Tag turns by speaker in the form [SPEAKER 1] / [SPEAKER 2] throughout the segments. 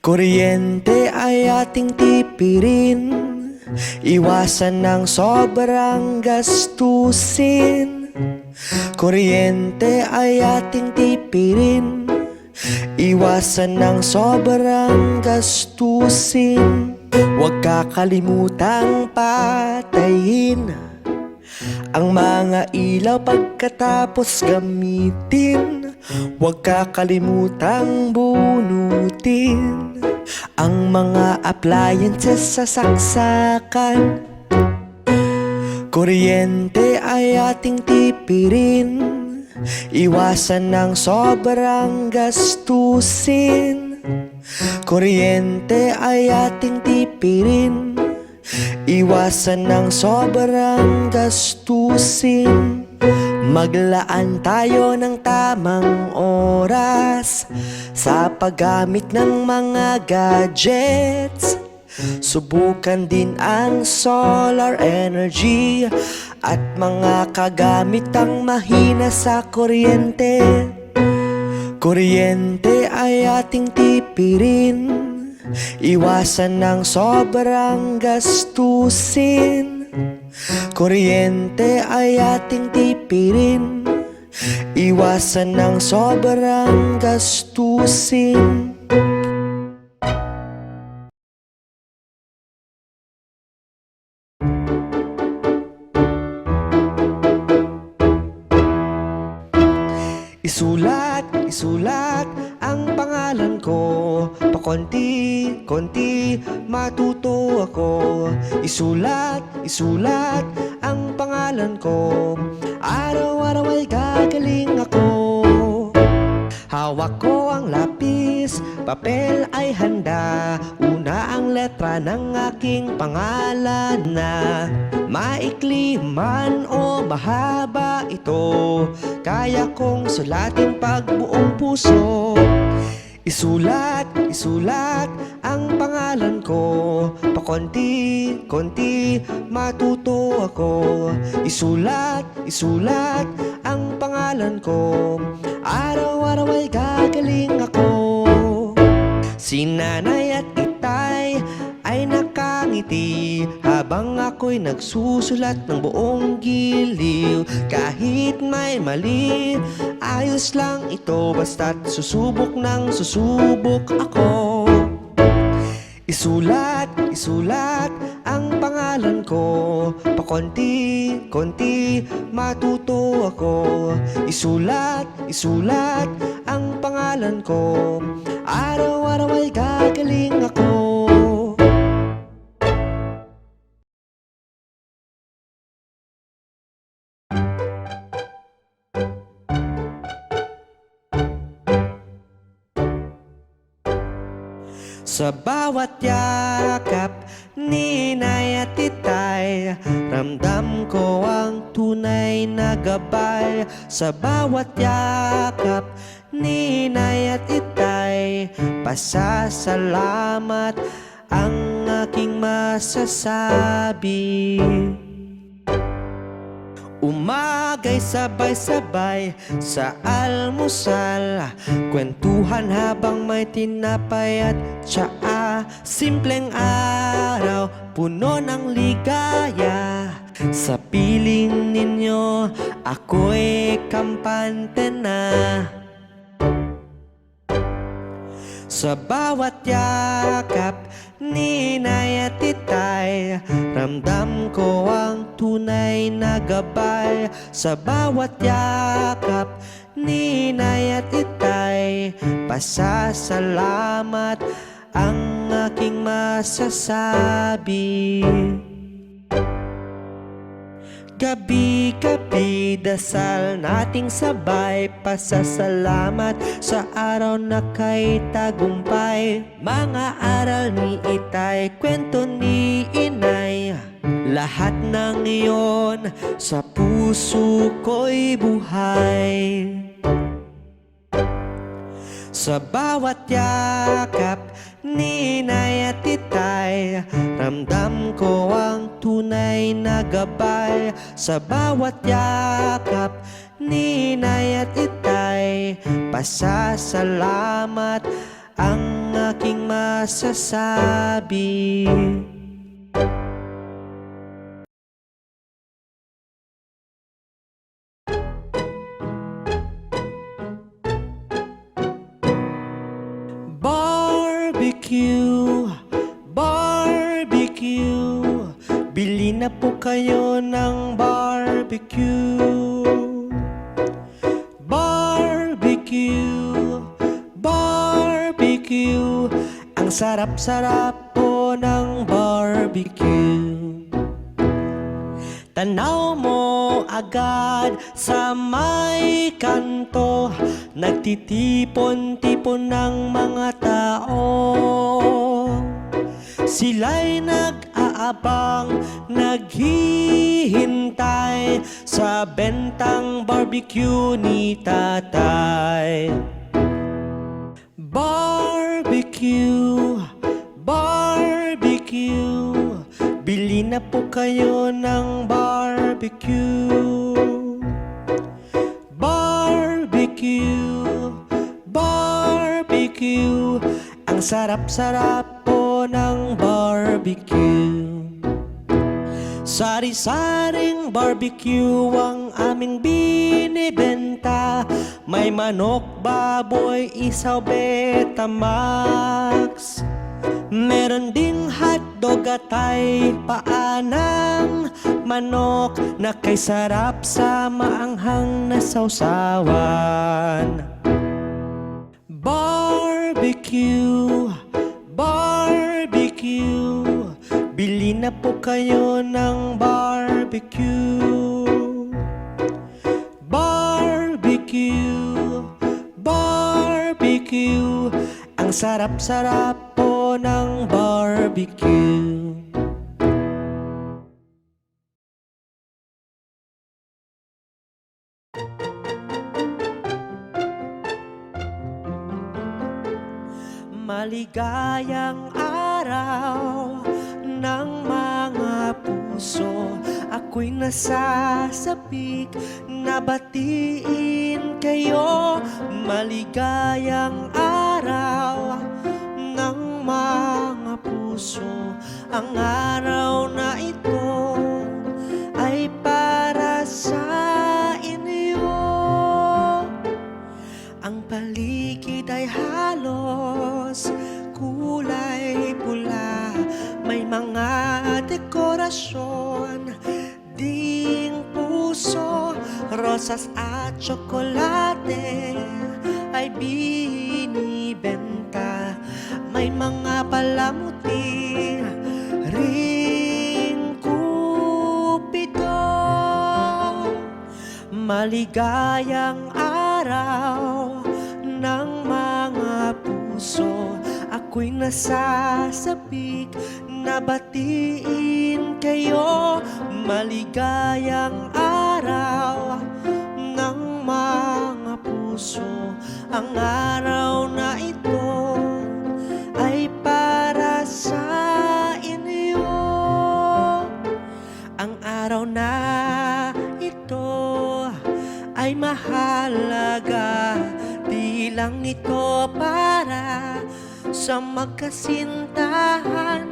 [SPEAKER 1] Kuryente ay ating tipirin, iwasan ng sobrang gastusin. Kuryente ay ating tipirin, iwasan ng sobrang gastusin. Huwag kakalimutang patayin ang mga ilaw pagkatapos gamitin. Huwag kakalimutang bunutin ang mga appliances sa saksakan. Kuryente ay ating tipirin, iwasan ng sobrang gastusin. Kuryente ay ating tipirin, iwasan ng sobrang gastusin. Maglaan tayo ng tamang oras sa paggamit ng mga gadgets. Subukan din ang solar energy at mga kagamitang mahina sa kuryente. Kuryente ay ating tipirin, iwasan ng sobrang gastusin. Kuryente ay ating tipirin, iwasan ng sobrang gastusin. Isulat ang pangalan ko, pakonti-konti matuto ako. Isulat ang pangalan ko, araw-araw ay gagaling ako. Hawak ko ang lapis, papel ay handa. Una ang letra ng aking pangalan na maikli man o mahaba ito, kaya kong sulatin pag buong puso. Isulat ang pangalan ko, pakonti-konti matuto ako. Isulat ang pangalan ko, araw-araw ay gagaling ako. Si nanay at itay ay nakangiti habang ako'y nagsusulat ng buong giliw. Kahit may mali, ayos lang ito, basta't susubok ng susubok ako. Isulat ang pangalan ko, pakonti-konti matuto ako. Isulat ang pangalan ko, araw-araw ay gagaling ako. Sa bawat yakap ni Inay at Itay, ramdam ko ang tunay na gabay. Sa bawat yakap ni Inay at Itay, pasasalamat ang aking masasabi. Umagay sabay-sabay sa almusal, kwentuhan habang may tinapay at tsaa. Simpleng araw, puno ng ligaya. Sa piling ninyo, ako'y kampante na. Sa bawat yakap ni Inay at Itay, ramdam ko ang tunay na gabay. Sa bawat yakap ni Inay at Itay, pasasalamat ang aking masasabi. Gabi-gabi dasal nating sabay, pasasalamat sa araw na kay tagumpay. Mga aral ni Itay, kwento ni Inay, lahat ng iyon sa puso ko'y buhay. Sa bawat yakap ni Inay at Itay, ramdam ko ang tunay na gabay. Sa bawat yakap ni Inay at Itay, pasasalamat ang aking masasabi. Barbecue, barbecue, bili na po kayo ng barbecue. Barbecue, barbecue, ang sarap-sarap po ng barbecue. Tanaw mo agad sa may kanto, nagtitipon-tipon ng mga tao. Sila'y nag-aabang, naghihintay sa bentang barbecue ni tatay. Barbecue, barbecue, bili na po kayo ng barbecue. Barbecue, barbecue, ang sarap-sarap po ng barbecue. Sari-saring barbecue ang aming binibenta. May manok, baboy, isaw, Betamax. Meron ding hotdog at ay paa ng manok na kay sarap sa maanghang na sausawan. Barbecue, barbecue, bili na po kayo ng barbecue. Barbecue, barbecue, ang sarap-sarap po ng barbecue. Maligayang araw ng mga puso, ako'y nasasabik na batiin kayo. Maligayang araw ng mga puso, ang araw na ito ay para sa inyo. Ang paligid ay halos kulay pula, may mga dekorasyon ding puso, rosas at tsokolate ay binibenta. May mga palamuti ring kupido. Maligayang araw ng mga puso, ako'y nasasabik na batiin kayo. Maligayang araw ng mga puso, ang araw na ito ay para sa inyo. Ang araw na ito ay mahalaga, di lang nito para sa magkasintahan,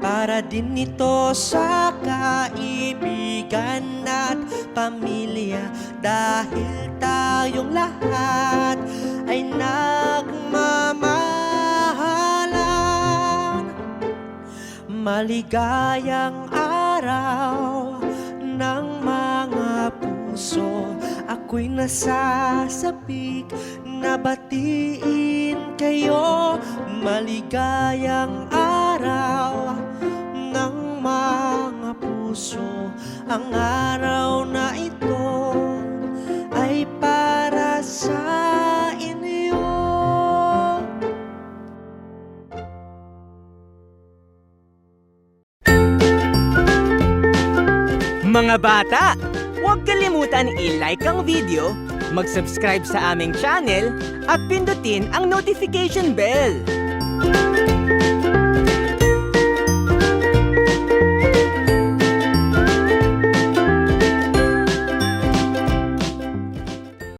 [SPEAKER 1] para din ito sa kaibigan at pamilya, dahil tayong lahat ay nagmamahalan. Maligayang araw ng mga puso, ako'y nasasabik na batiin kayo. Maligayang araw ng mga puso, ang araw na ito ay para sa inyo.
[SPEAKER 2] Mga bata, huwag kalimutan i-like ang video, mag-subscribe sa aming channel, at pindutin ang notification bell.